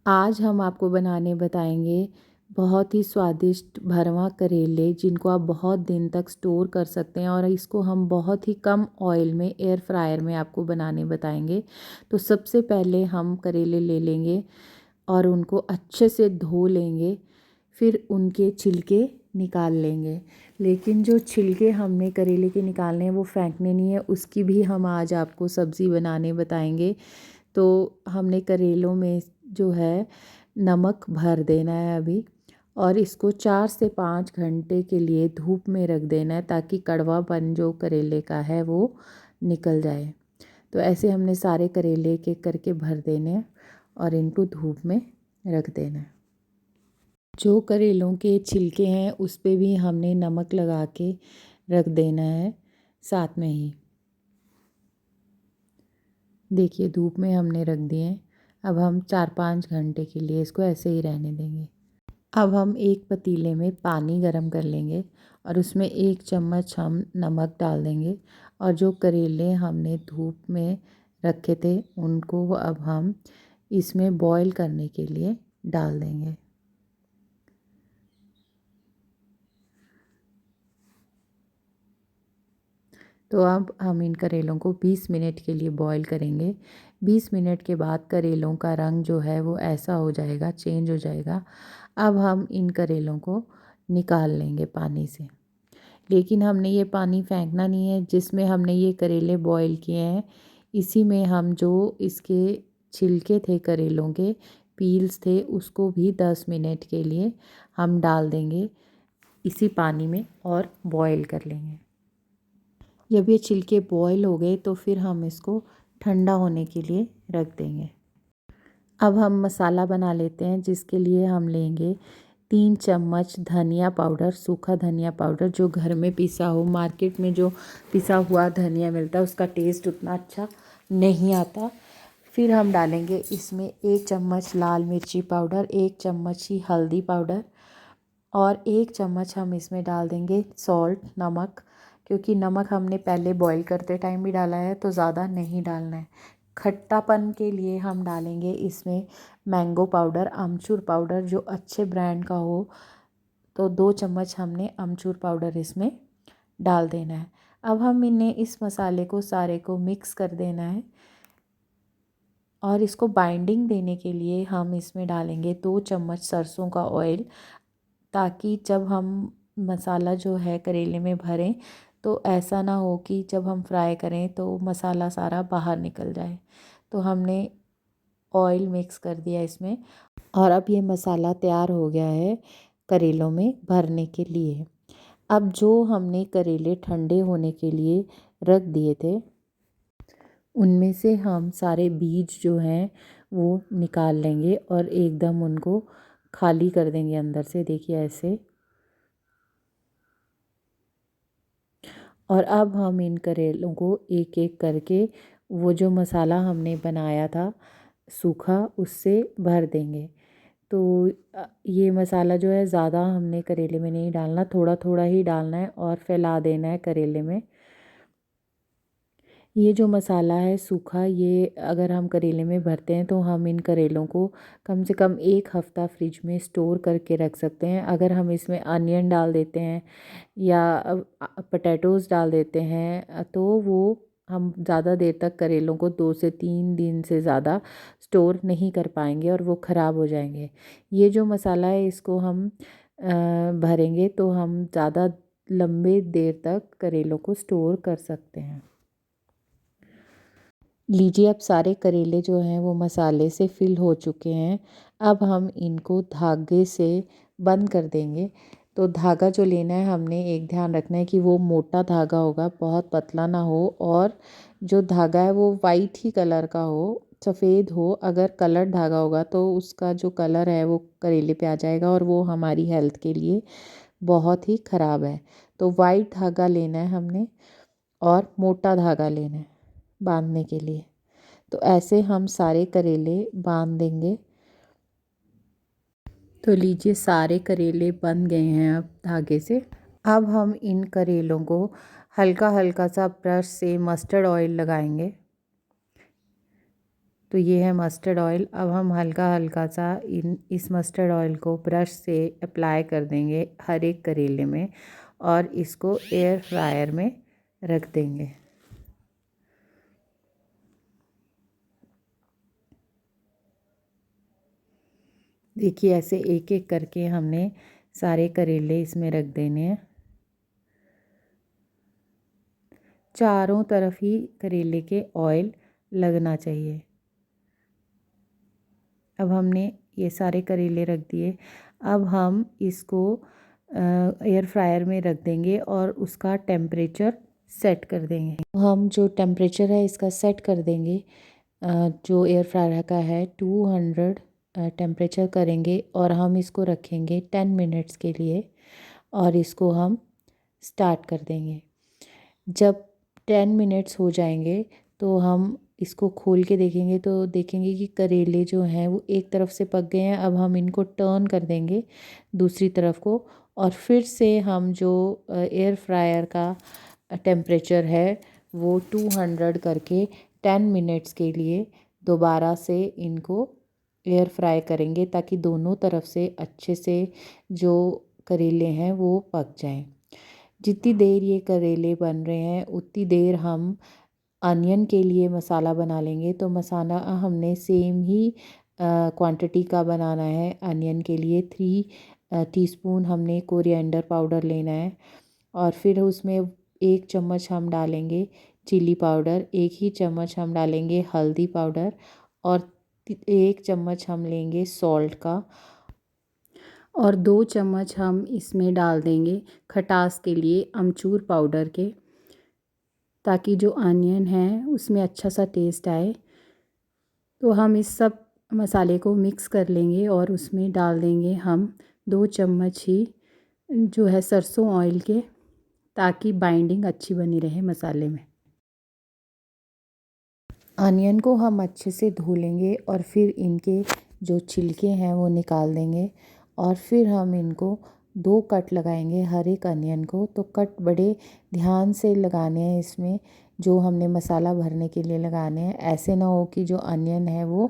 आज हम आपको बनाने बताएंगे बहुत ही स्वादिष्ट भरवा करेले, जिनको आप बहुत दिन तक स्टोर कर सकते हैं और इसको हम बहुत ही कम ऑयल में एयर फ्रायर में आपको बनाने बताएंगे। तो सबसे पहले हम करेले ले लेंगे और उनको अच्छे से धो लेंगे, फिर उनके छिलके निकाल लेंगे। लेकिन जो छिलके हमने करेले के निकालने हैं वो फेंकने नहीं है, उसकी भी हम आज आपको सब्ज़ी बनाने बताएंगे। तो हमने करेलों में जो है नमक भर देना है अभी, और इसको 4 से 5 घंटे के लिए धूप में रख देना है ताकि कड़वापन जो करेले का है वो निकल जाए। तो ऐसे हमने सारे करेले एक एक करके भर देने हैं और इनको धूप में रख देना है। जो करेलों के छिलके हैं उस पे भी हमने नमक लगा के रख देना है साथ में ही। देखिए धूप में हमने रख दिए। अब हम 4-5 घंटे के लिए इसको ऐसे ही रहने देंगे। अब हम एक पतीले में पानी गरम कर लेंगे और उसमें 1 चम्मच हम नमक डाल देंगे, और जो करेले हमने धूप में रखे थे उनको अब हम इसमें बॉईल करने के लिए डाल देंगे। तो अब हम इन करेलों को 20 मिनट के लिए बॉईल करेंगे। 20 मिनट के बाद करेलों का रंग जो है वो ऐसा हो जाएगा, चेंज हो जाएगा। अब हम इन करेलों को निकाल लेंगे पानी से। लेकिन हमने ये पानी फेंकना नहीं है जिसमें हमने ये करेले बॉईल किए हैं। इसी में हम जो इसके छिलके थे करेलों के, पील्स थे, उसको भी 10 मिनट के लिए हम डाल देंगे इसी पानी में और बॉईल कर लेंगे। जब ये छिलके बॉईल हो गए तो फिर हम इसको ठंडा होने के लिए रख देंगे। अब हम मसाला बना लेते हैं, जिसके लिए हम लेंगे 3 चम्मच धनिया पाउडर, सूखा धनिया पाउडर जो घर में पिसा हो। मार्केट में जो पिसा हुआ धनिया मिलता है उसका टेस्ट उतना अच्छा नहीं आता। फिर हम डालेंगे इसमें 1 चम्मच लाल मिर्ची पाउडर, 1 चम्मच ही हल्दी पाउडर, और 1 चम्मच हम इसमें डाल देंगे सॉल्ट, नमक। क्योंकि नमक हमने पहले बॉईल करते टाइम भी डाला है तो ज़्यादा नहीं डालना है। खट्टापन के लिए हम डालेंगे इसमें मैंगो पाउडर, अमचूर पाउडर जो अच्छे ब्रांड का हो। तो 2 चम्मच हमने अमचूर पाउडर इसमें डाल देना है। अब हम इन्हें इस मसाले को सारे को मिक्स कर देना है, और इसको बाइंडिंग देने के लिए हम इसमें डालेंगे 2 चम्मच सरसों का ऑयल, ताकि जब हम मसाला जो है करेले में भरें तो ऐसा ना हो कि जब हम फ्राई करें तो मसाला सारा बाहर निकल जाए। तो हमने ऑयल मिक्स कर दिया इसमें, और अब ये मसाला तैयार हो गया है करेलों में भरने के लिए। अब जो हमने करेले ठंडे होने के लिए रख दिए थे उनमें से हम सारे बीज जो हैं वो निकाल लेंगे और एकदम उनको खाली कर देंगे अंदर से। देखिए ऐसे। और अब हम इन करेलों को एक एक करके वो जो मसाला हमने बनाया था सूखा, उससे भर देंगे। तो ये मसाला जो है ज़्यादा हमने करेले में नहीं डालना, थोड़ा थोड़ा ही डालना है और फैला देना है करेले में। ये जो मसाला है सूखा, ये अगर हम करेले में भरते हैं तो हम इन करेलों को कम से कम 1 हफ़्ता फ्रिज में स्टोर करके रख सकते हैं। अगर हम इसमें अनियन डाल देते हैं या पोटैटोज़ डाल देते हैं तो वो हम ज़्यादा देर तक करेलों को 2 से 3 दिन से ज़्यादा स्टोर नहीं कर पाएंगे और वो ख़राब हो जाएंगे। ये जो मसाला है इसको हम भरेंगे तो हम ज़्यादा लंबे देर तक करेलों को स्टोर कर सकते हैं। लीजिए अब सारे करेले जो हैं वो मसाले से फिल हो चुके हैं। अब हम इनको धागे से बंद कर देंगे। तो धागा जो लेना है हमने एक ध्यान रखना है कि वो मोटा धागा होगा, बहुत पतला ना हो, और जो धागा है वो वाइट ही कलर का हो, सफ़ेद हो। अगर कलर्ड धागा होगा तो उसका जो कलर है वो करेले पे आ जाएगा और वो हमारी हेल्थ के लिए बहुत ही ख़राब है। तो वाइट धागा लेना है हमने और मोटा धागा लेना है बांधने के लिए। तो ऐसे हम सारे करेले बांध देंगे। तो लीजिए सारे करेले बन गए हैं अब धागे से। अब हम इन करेलों को हल्का हल्का सा ब्रश से मस्टर्ड ऑयल लगाएंगे। तो ये है मस्टर्ड ऑयल। अब हम हल्का हल्का सा इस मस्टर्ड ऑयल को ब्रश से अप्लाई कर देंगे हर एक करेले में और इसको एयर फ्रायर में रख देंगे। देखिए ऐसे एक एक करके हमने सारे करेले इसमें रख देने हैं। चारों तरफ ही करेले के ऑयल लगना चाहिए। अब हमने ये सारे करेले रख दिए। अब हम इसको एयर फ्रायर में रख देंगे और उसका टेम्परेचर सेट कर देंगे। हम जो टेम्परेचर है इसका सेट कर देंगे, जो एयर फ्रायर का है 200 टेम्परेचर करेंगे और हम इसको रखेंगे 10 मिनट्स के लिए और इसको हम स्टार्ट कर देंगे। जब 10 मिनट्स हो जाएंगे तो हम इसको खोल के देखेंगे तो देखेंगे कि करेले जो हैं वो एक तरफ से पक गए हैं। अब हम इनको टर्न कर देंगे दूसरी तरफ को और फिर से हम जो एयर फ्रायर का टेम्परेचर है वो 200 करके 10 मिनट्स के लिए दोबारा से इनको एयर फ्राई करेंगे ताकि दोनों तरफ से अच्छे से जो करेले हैं वो पक जाएं। जितनी देर ये करेले बन रहे हैं उतनी देर हम अनियन के लिए मसाला बना लेंगे। तो मसाला हमने सेम ही क्वांटिटी का बनाना है। अनियन के लिए 3 टीस्पून हमने कोरिएंडर पाउडर लेना है और फिर उसमें 1 चम्मच हम डालेंगे चिली पाउडर, 1 ही चम्मच हम डालेंगे हल्दी पाउडर और 1 चम्मच हम लेंगे सॉल्ट का और 2 चम्मच हम इसमें डाल देंगे खटास के लिए अमचूर पाउडर के, ताकि जो अनियन है उसमें अच्छा सा टेस्ट आए। तो हम इस सब मसाले को मिक्स कर लेंगे और उसमें डाल देंगे हम 2 चम्मच ही जो है सरसों ऑयल के, ताकि बाइंडिंग अच्छी बनी रहे मसाले में। अनियन को हम अच्छे से धो लेंगे और फिर इनके जो छिलके हैं वो निकाल देंगे और फिर हम इनको 2 कट लगाएंगे हर एक अनियन को। तो कट बड़े ध्यान से लगाने हैं इसमें, जो हमने मसाला भरने के लिए लगाने हैं। ऐसे ना हो कि जो अनियन है वो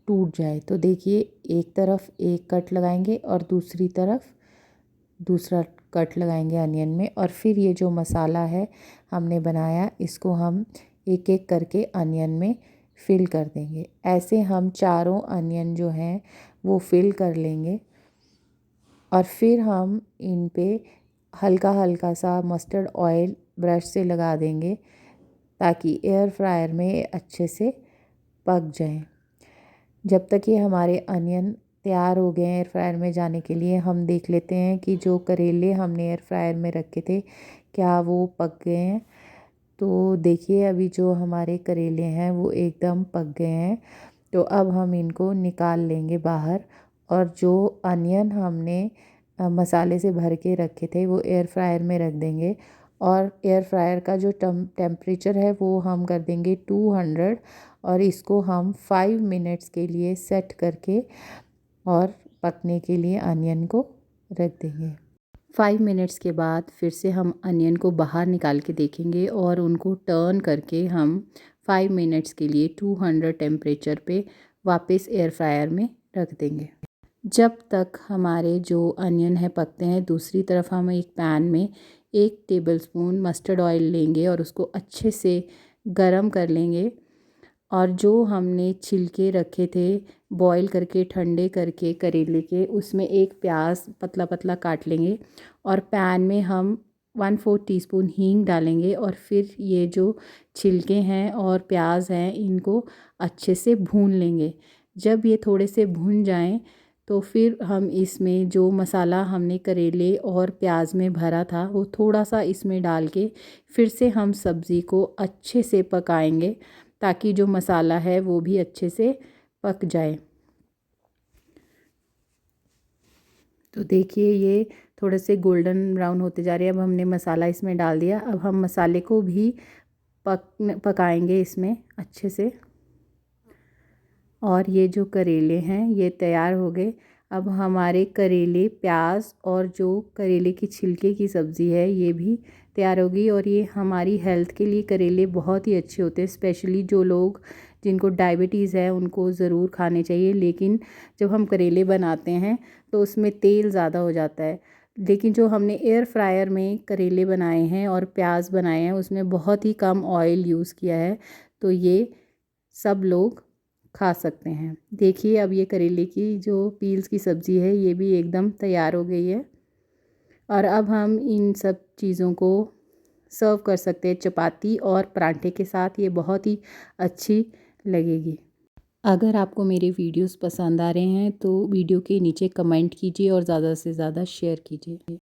टूट जाए। तो देखिए एक तरफ एक कट लगाएंगे और दूसरी तरफ दूसरा कट लगाएंगे अनियन में और फिर ये जो मसाला है हमने बनाया इसको हम एक एक करके अनियन में फिल कर देंगे। ऐसे हम चारों अनियन जो हैं वो फिल कर लेंगे और फिर हम इन पे हल्का हल्का सा मस्टर्ड ऑयल ब्रश से लगा देंगे ताकि एयर फ्रायर में अच्छे से पक जाएं। जब तक ये हमारे अनियन तैयार हो गए एयर फ्रायर में जाने के लिए, हम देख लेते हैं कि जो करेले हमने एयर फ्रायर में रखे थे क्या वो पक गए हैं। तो देखिए अभी जो हमारे करेले हैं वो एकदम पक गए हैं। तो अब हम इनको निकाल लेंगे बाहर और जो अनियन हमने मसाले से भर के रखे थे वो एयर फ्रायर में रख देंगे और एयर फ्रायर का जो टेम्परेचर है वो हम कर देंगे 200 और इसको हम 5 मिनट्स के लिए सेट करके और पकने के लिए अनियन को रख देंगे। 5 मिनट्स के बाद फिर से हम अनियन को बाहर निकाल के देखेंगे और उनको टर्न करके हम 5 मिनट्स के लिए 200 टेम्परेचर पे वापस एयर फ्रायर में रख देंगे। जब तक हमारे जो अनियन है पकते हैं, दूसरी तरफ हम एक पैन में 1 टेबलस्पून मस्टर्ड ऑयल लेंगे और उसको अच्छे से गरम कर लेंगे और जो हमने छिलके रखे थे बॉईल करके ठंडे करके करेले के, उसमें एक प्याज पतला पतला काट लेंगे और पैन में हम 1/4 टीस्पून हींग डालेंगे और फिर ये जो छिलके हैं और प्याज हैं इनको अच्छे से भून लेंगे। जब ये थोड़े से भून जाएं तो फिर हम इसमें जो मसाला हमने करेले और प्याज में भरा था वो थोड़ा सा इसमें डाल के फिर से हम सब्ज़ी को अच्छे से पकाएंगे ताकि जो मसाला है वो भी अच्छे से पक जाए। तो देखिए ये थोड़े से गोल्डन ब्राउन होते जा रहे हैं। अब हमने मसाला इसमें डाल दिया। अब हम मसाले को भी पकाएंगे इसमें अच्छे से और ये जो करेले हैं ये तैयार हो गए। अब हमारे करेले, प्याज और जो करेले की छिलके की सब्ज़ी है ये भी तैयार होगी और ये हमारी हेल्थ के लिए करेले बहुत ही अच्छे होते हैं। स्पेशली जो लोग जिनको डायबिटीज़ है उनको ज़रूर खाने चाहिए। लेकिन जब हम करेले बनाते हैं तो उसमें तेल ज़्यादा हो जाता है, लेकिन जो हमने एयर फ्रायर में करेले बनाए हैं और प्याज बनाए हैं उसमें बहुत ही कम ऑयल यूज़ किया है, तो ये सब लोग खा सकते हैं। देखिए अब ये करेले की जो पील्स की सब्ज़ी है ये भी एकदम तैयार हो गई है और अब हम इन सब चीज़ों को सर्व कर सकते हैं चपाती और पराठे के साथ। ये बहुत ही अच्छी लगेगी। अगर आपको मेरे वीडियोस पसंद आ रहे हैं तो वीडियो के नीचे कमेंट कीजिए और ज़्यादा से ज़्यादा शेयर कीजिए।